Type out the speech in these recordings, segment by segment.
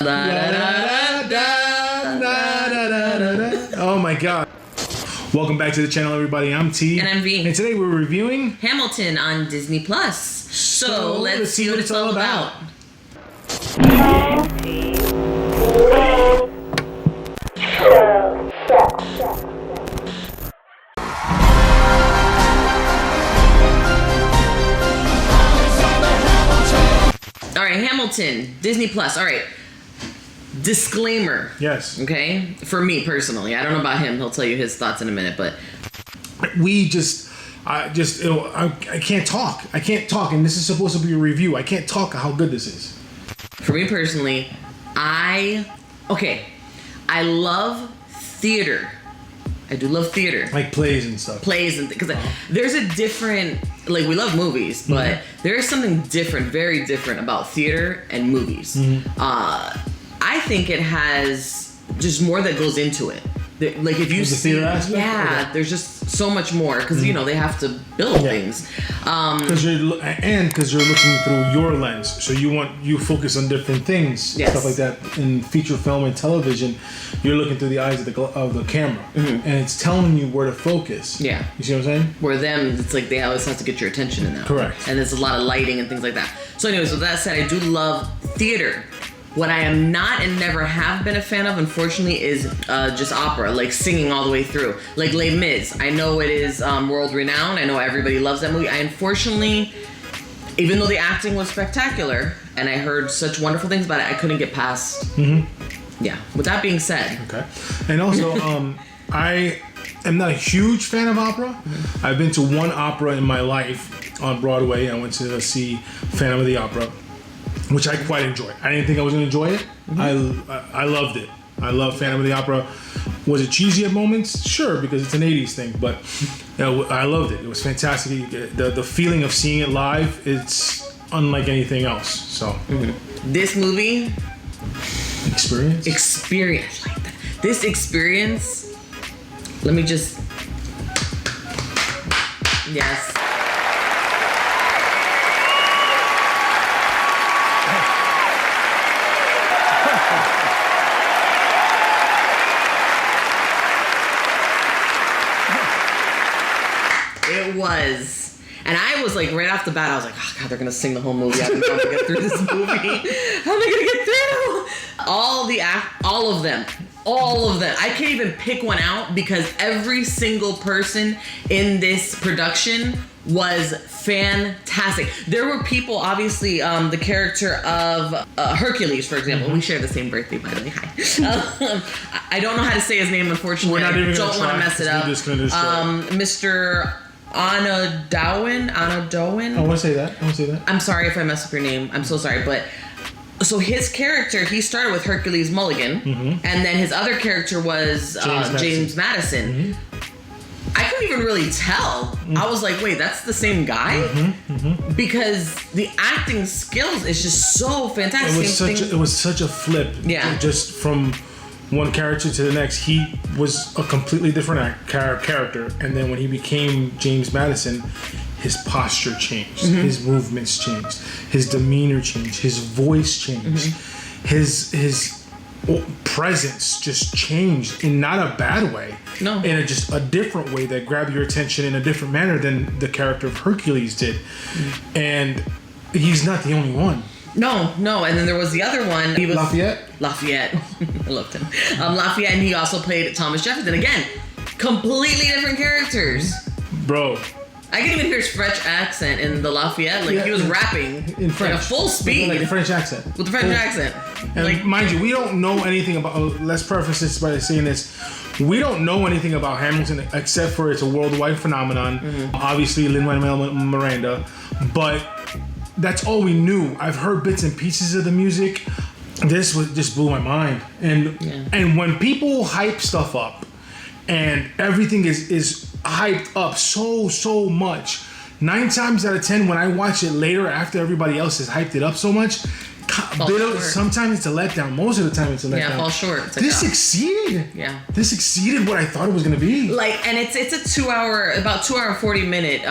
Oh my god. Welcome back to the channel, everybody. I'm T. And I'm V. And today we're reviewing Hamilton on Disney Plus. So let's see what it's all about. Alright, Hamilton, Disney Plus. Alright. Disclaimer. Yes. Okay? For me personally. I don't know about him. He'll tell you his thoughts in a minute, but I can't talk. I can't talk, and this is supposed to be a review. I can't talk how good this is. For me personally, I love theater. I do love theater. Like plays and stuff. Plays and because there's a different, like, we love movies, but there is something different, very different about theater and movies. I think it has just more that goes into it. Like if you see, theater aspect, yeah, there's just so much more because you know they have to build things. Because you're looking through your lens, so you focus on different things, stuff like that. In feature film and television, you're looking through the eyes of the camera, and it's telling you where to focus. Yeah, you see what I'm saying? Where them, it's like they always have to get your attention in that. Correct. And there's a lot of lighting and things like that. So, anyways, with that said, I do love theater. What I am not and never have been a fan of, unfortunately, is just opera, like singing all the way through. Like Les Mis. I know it is world renowned. I know everybody loves that movie. I unfortunately, even though the acting was spectacular, and I heard such wonderful things about it, I couldn't get past. Yeah. With that being said. Okay. And also, I am not a huge fan of opera. I've been to one opera in my life on Broadway. I went to see Phantom of the Opera, which I quite enjoyed. I didn't think I was going to enjoy it. I loved it. I love Phantom of the Opera. Was it cheesy at moments? Sure, because it's an 80s thing, but I loved it. It was fantastic. The feeling of seeing it live, it's unlike anything else. So this movie... Experience? Experience. Like that. This experience... Let me just... Yes. It was. And I was like, right off the bat, I was like, oh God, they're going to sing the whole movie. I don't know how to get through this movie. How am I going to get through? All of them. I can't even pick one out because every single person in this production was fantastic. There were people, obviously, the character of Hercules, for example. We share the same birthday, by the way. Hi. I don't know how to say his name, unfortunately. We're not even I don't want to mess it up. Mr. Anna Dowen. I want to say that. I'm sorry if I mess up your name. I'm so sorry, but so his character, he started with Hercules Mulligan, and then his other character was James Madison. I couldn't even really tell. I was like, wait, that's the same guy? Because the acting skills is just so fantastic. It was such a flip. Yeah. Just from one character to the next. He was a completely different character, and then when he became James Madison, his posture changed, his movements changed, his demeanor changed, his voice changed, his presence just changed in not a bad way. No. In just a different way that grabbed your attention in a different manner than the character of Hercules did. And he's not the only one. No, and then there was the other one. He was Lafayette. I loved him. Lafayette, and he also played Thomas Jefferson. Again, completely different characters. Bro. I can even hear his French accent in the Lafayette. Like, he was rapping in French. At a full speed. Like a French accent. With the French accent. And like, mind you, we don't know anything about... Let's preface this by saying this. We don't know anything about Hamilton except for it's a worldwide phenomenon. Obviously, Lin-Manuel Miranda. But that's all we knew. I've heard bits and pieces of the music. This just blew my mind. And when people hype stuff up and everything is hyped up so much, 9 times out of 10 when I watch it later after everybody else has hyped it up so much, Sometimes it's a letdown. Most of the time it's a letdown. Yeah, fall short. It's like, this exceeded. Yeah. This exceeded what I thought it was going to be. Like, and it's a about 2 hour and 40 minute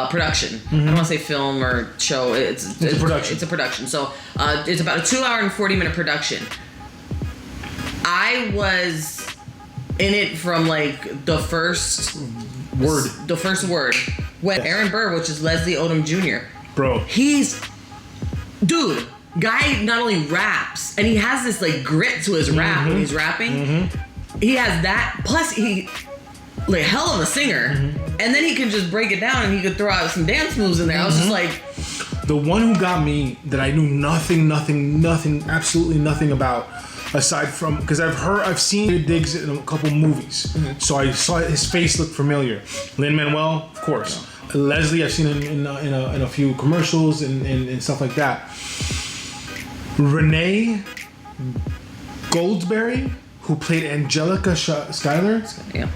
production. I don't want to say film or show. It's a production. It's a production. So it's about a 2 hour and 40 minute production. I was in it from like the first word. When Aaron Burr, which is Leslie Odom Jr. Bro. Dude, guy not only raps, and he has this like grit to his rap when he's rapping. Mm-hmm. He has that, plus he like hell of a singer. Mm-hmm. And then he can just break it down and he could throw out some dance moves in there. I was just like, the one who got me that I knew nothing, absolutely nothing about, aside from, because I've seen Diggs in a couple movies, so I saw his face look familiar. Lin-Manuel, of course. Leslie, I've seen him in a few commercials and stuff like that. Renee Goldsberry, who played Angelica Schuyler. Yeah.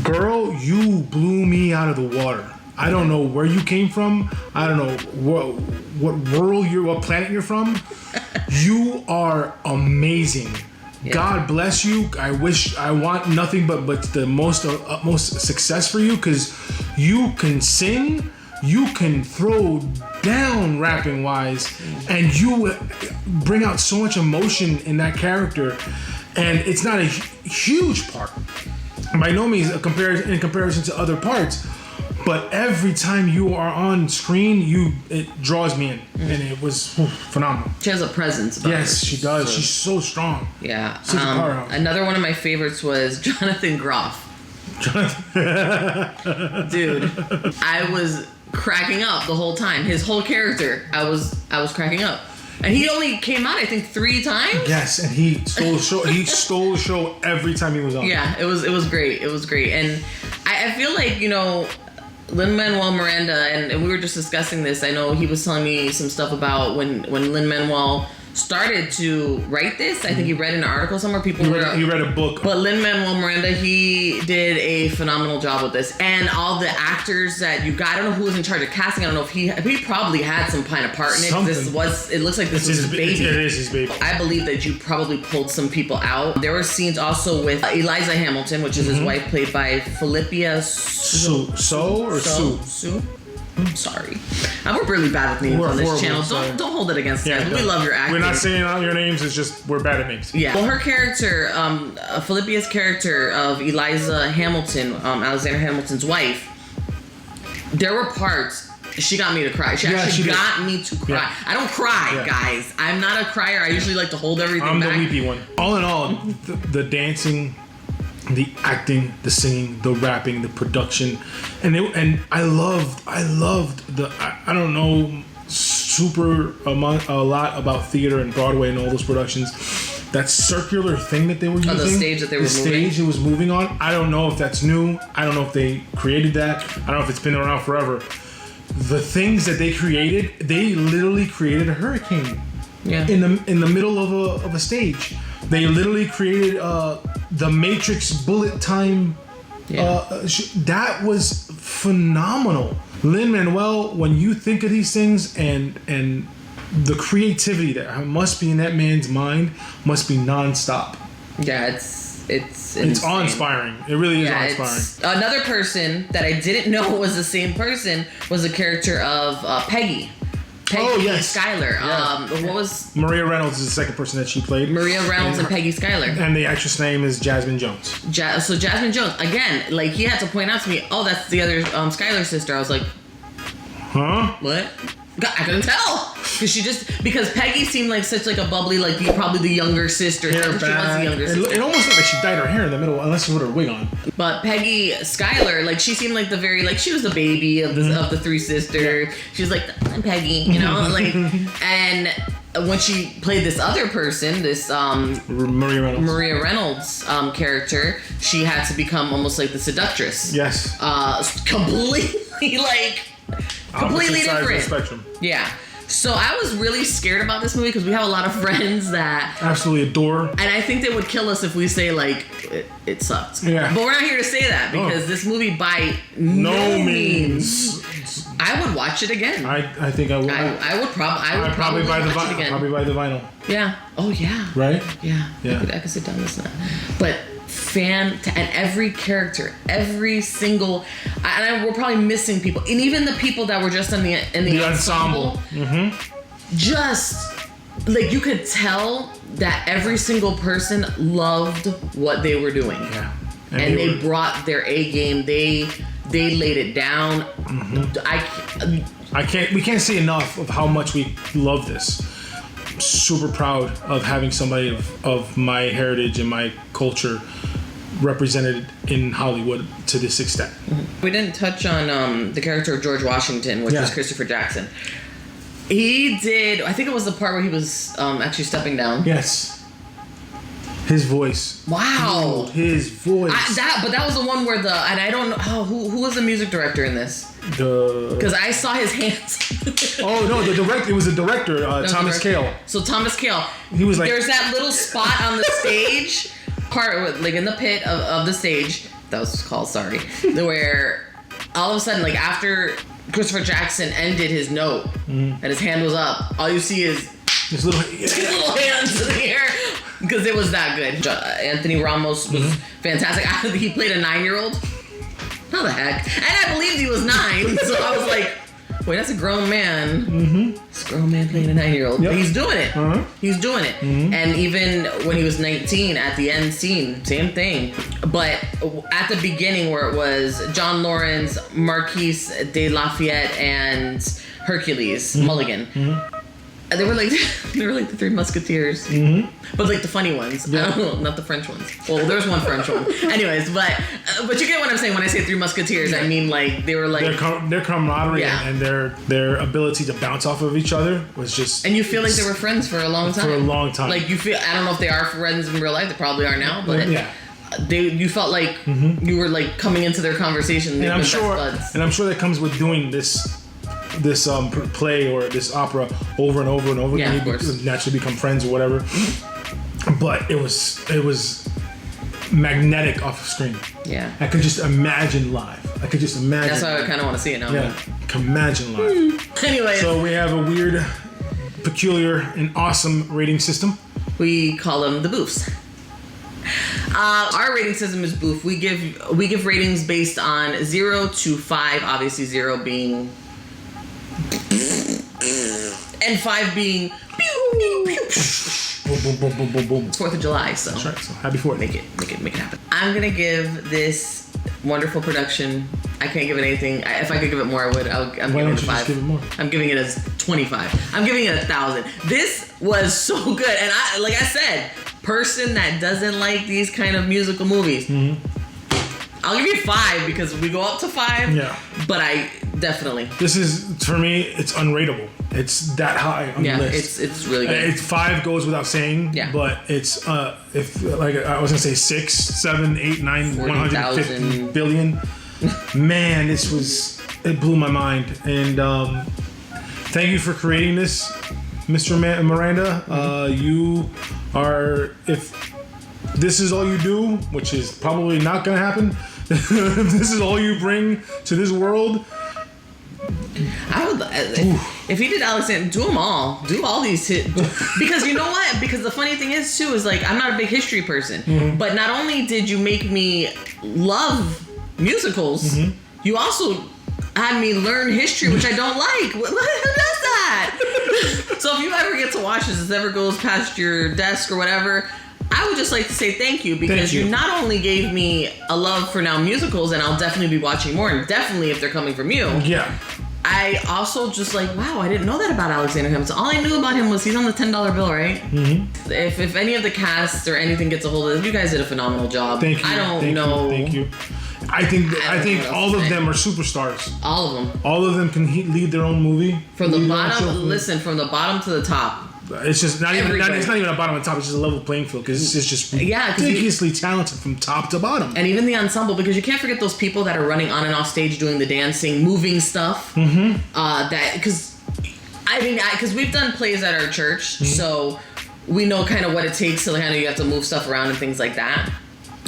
Girl, you blew me out of the water. I don't know where you came from. I don't know what planet you're from. You are amazing. Yeah. God bless you. I want nothing but the utmost success for you, because you can sing, you can throw down rapping wise, and you bring out so much emotion in that character. And it's not a huge part, by no means in comparison to other parts. But every time you are on screen, it draws me in, and it was phenomenal. She has a presence about her. Yes, she does. So, she's so strong. Yeah. Such a powerhouse. Another one of my favorites was Jonathan Groff. Dude, I was cracking up the whole time. His whole character, I was cracking up. And he only came out, I think, 3 times. Yes, and he stole the show. He stole the show every time he was on. Yeah, it was great. It was great, and I feel like, you know, Lin-Manuel Miranda, and we were just discussing this. I know he was telling me some stuff about when Lin-Manuel started to write this. I think he read in an article somewhere. He read a book. But Lin-Manuel Miranda, he did a phenomenal job with this. And all the actors that you got, I don't know who was in charge of casting. I don't know if he probably had some kind of part in it. It looks like this was his baby. It is his baby. I believe that you probably pulled some people out. There were scenes also with Eliza Hamilton, which is his wife, played by Philippia Sue. I'm sorry. We're really bad with names on this channel. Don't hold it against us. We love your acting. We're not saying all your names. It's just we're bad at names. Yeah. Well, her character, Philippia's character of Eliza Hamilton, Alexander Hamilton's wife, there were parts. She got me to cry. She got me to cry. Yeah. I don't cry, guys. I'm not a crier. I usually like to hold everything back. I'm the weepy one. All in all, the dancing, the acting, the singing, the rapping, the production, and I loved the I don't know a lot about theater and Broadway and all those productions. That circular thing that they were using, the stage that they were moving. The stage it was moving on. I don't know if that's new. I don't know if they created that. I don't know if it's been around forever. The things that they created, they literally created a hurricane. Yeah. In the middle of a stage. They literally created the Matrix bullet time. That was phenomenal. Lin-Manuel, when you think of these things and the creativity that must be in that man's mind must be nonstop. Yeah, it's awe-inspiring. It really is awe-inspiring. Another person that I didn't know was the same person was the character of Peggy Schuyler. Yeah. What was... Maria Reynolds is the second person that she played. Maria Reynolds and Peggy Schuyler. And the actress name is Jasmine Jones. So Jasmine Jones, again, like he had to point out to me, oh, that's the other Schuyler sister. I was like, huh? What? God, I couldn't tell because Peggy seemed like such like a bubbly, like probably the younger sister. Hair back. She was the younger sister. It almost looked like she dyed her hair in the middle, unless she put her wig on. But Peggy Schuyler, like she seemed like the very like she was the baby of the 3 sisters. Yeah. She was like, I'm Peggy, you know, like and. When she played this other person, this Maria Reynolds character, she had to become almost like the seductress. Yes. Completely different. Spectrum. Yeah. So I was really scared about this movie because we have a lot of friends that absolutely adore, and I think they would kill us if we say like it sucked. Yeah. But we're not here to say that because this movie by no means I would watch it again. I think I would. I would probably buy the watch it again. Probably buy the vinyl. Yeah. Oh yeah. Right. Yeah. I could sit down this night. But and every character, every single, we're probably missing people, and even the people that were just in the ensemble. Just like you could tell that every single person loved what they were doing. Yeah. And they brought their A game. They laid it down. We can't say enough of how much we love this. I'm super proud of having somebody of my heritage and my culture represented in Hollywood to this extent. We didn't touch on the character of George Washington, which was Christopher Jackson. He did, I think it was the part where he was actually stepping down. Yes. His voice. Wow. His voice. But that was the one where and I don't know, who was the music director in this? Because I saw his hands. Oh, no, it was the director, Thomas Kail. So Thomas Kail. He was like. There's that little spot on the stage, like in the pit of the stage, that was called, sorry, where all of a sudden, like after Christopher Jackson ended his note and his hand was up, all you see is his little hands in the air. Because it was that good. Anthony Ramos was fantastic. He played a 9-year-old. How the heck? And I believed he was 9. So I was like, wait, that's a grown man. It's a grown man playing a 9-year-old. Yep. But he's doing it. He's doing it. And even when he was 19, at the end scene, same thing. But at the beginning where it was John Lawrence, Marquise de Lafayette, and Hercules, Mulligan. They were like the Three Musketeers, but like the funny ones. I don't know, not the French ones. Well, there's one French one. Anyways, but you get what I'm saying when I say Three Musketeers. I mean like they were like their camaraderie and their ability to bounce off of each other was just. And you feel like they were friends for a long time. For a long time. Like you feel. I don't know if they are friends in real life. They probably are now, but you felt like you were like coming into their conversation. And I'm sure that comes with doing this play or this opera over and over and over again. You naturally become friends or whatever. But it was magnetic off screen. Yeah. I could just imagine live. That's why I kind of want to see it now. Yeah. I can imagine live. Anyway. So we have a weird, peculiar, and awesome rating system. We call them the boofs. Our rating system is boof. We give ratings based on 0 to 5. Obviously 0 being and 5 being pew, pew, pew. Boom, boom, boom, boom, boom. It's 4th of July, so that's right. So happy 4th. Make it happen. I'm gonna give this wonderful production. I can't give it anything. If I could give it more, I would. I'm giving it a 5. Just give it more? I'm giving it a 25. I'm giving it 1,000. This was so good, and like I said, person that doesn't like these kind of musical movies. I'll give you 5 because we go up to 5. Yeah. But I definitely. This is, for me, it's unrateable. It's that high on the list. It's really good. 5 goes without saying. Yeah. But it's if like I was gonna say 6, 7, 8, 9, 150 billion. Man, it blew my mind. And thank you for creating this, Mr. Miranda. You are, if this is all you do, which is probably not gonna happen. If this is all you bring to this world, I would. If he did Alexander, do them all. Do all these hits. Because you know what? Because the funny thing is too is like I'm not a big history person, but not only did you make me love musicals, you also had me learn history, which I don't like. Who does that? So if you ever get to watch this ever goes past your desk or whatever, I would just like to say thank you because you not only gave me a love for now musicals, and I'll definitely be watching more, and definitely if they're coming from you. Yeah. I also just like, wow, I didn't know that about Alexander Hamilton. All I knew about him was he's on the $10 bill, right? If any of the cast or anything gets a hold of this, you guys did a phenomenal job. Thank you. I don't know. Thank you. I think all of them are superstars. All of them. All of them can lead their own movie. From the bottom, listen, from the bottom to the top. It's just not even a bottom and top. It's just a level playing field because it's just ridiculously talented from top to bottom. And even the ensemble, because you can't forget those people that are running on and off stage doing the dancing, moving stuff. Because we've done plays at our church, so we know kind of what it takes. So kind of you have to move stuff around and things like that.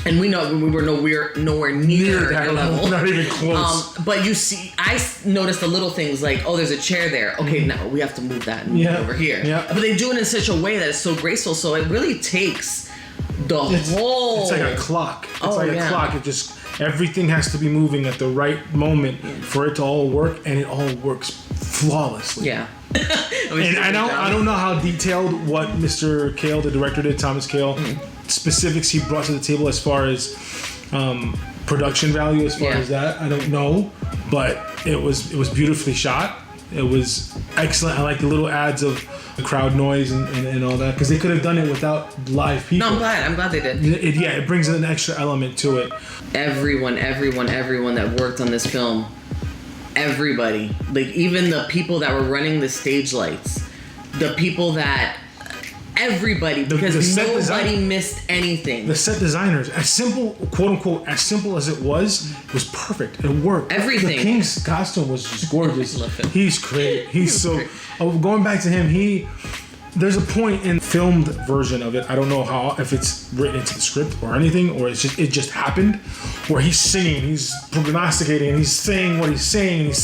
And we know we were nowhere near that their level. Not even close. But you see, I noticed the little things like, oh, there's a chair there. Okay, now we have to move that and move it over here. Yeah. But they do it in such a way that it's so graceful. So it really takes whole. It's like a clock. It's like a yeah. clock. It just everything has to be moving at the right moment for it to all work, and it all works flawlessly. Yeah. And I don't know how detailed what Mr. Cale, the director, did, Thomas Cale, specifics he brought to the table as far as production value, as far as that. I don't know, but it was beautifully shot. It was excellent. I like the little ads of the crowd noise and all that, because they could have done it without live people. No, I'm glad they did. It brings an extra element to it. Everyone that worked on this film, everybody, like even the people that were running the stage lights, the people that, everybody, because nobody missed anything. The set designers, as simple, quote unquote, as simple as it was perfect. It worked. Everything. The King's costume was just gorgeous. I love him. He's great. He's so. Going back to him, there's a point in filmed version of it. I don't know if it's written into the script or anything, or it just happened, where he's singing, he's prognosticating, and he's saying what he's saying,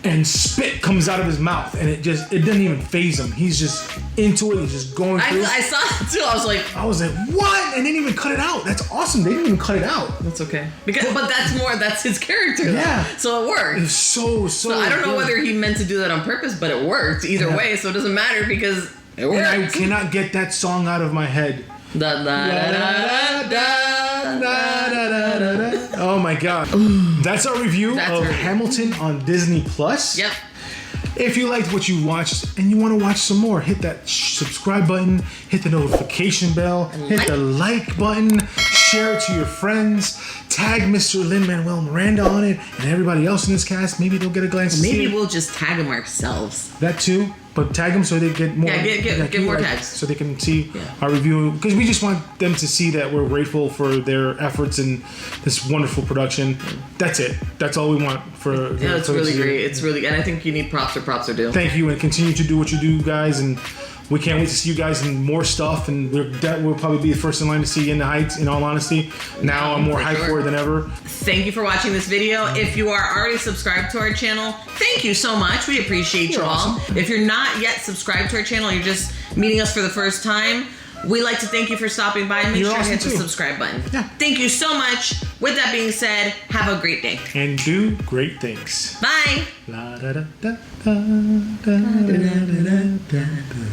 and spit comes out of his mouth, and it didn't even faze him. He's just into it. He's just going through. I saw it too. I was like, what? And they didn't even cut it out. That's awesome. They didn't even cut it out. That's okay. But that's his character. Yeah. So it worked. It's so. So I don't know whether he meant to do that on purpose, but it worked either way. So it doesn't matter because it worked. And I cannot get that song out of my head. Oh my god. That's our review of Hamilton on Disney Plus. Yep. If you liked what you watched and you want to watch some more, hit that subscribe button, hit the notification bell, hit the like button, share it to your friends, tag Mr. Lin-Manuel Miranda on it, and everybody else in this cast. Maybe they'll get a glance. Maybe we'll just tag them ourselves. That too. But tag them so they get more. Yeah, get more tags. So they can see our review. Because we just want them to see that we're grateful for their efforts in this wonderful production. That's it. That's all we want for. Yeah, it's really great. It's really, and I think you need props are due. Thank you, and continue to do what you do, guys. And we can't wait to see you guys in more stuff. And we'll probably be the first in line to see you in the Heights. In all honesty, now I'm more hyped for it than ever. Thank you for watching this video. If you are already subscribed to our channel, thank you so much. We appreciate you all. Awesome. If you're not yet subscribed to our channel, you're just meeting us for the first time, we'd like to thank you for stopping by. Make sure to hit the subscribe button. Yeah. Thank you so much. With that being said, have a great day. And do great things. Bye. La da da da da da da da da da.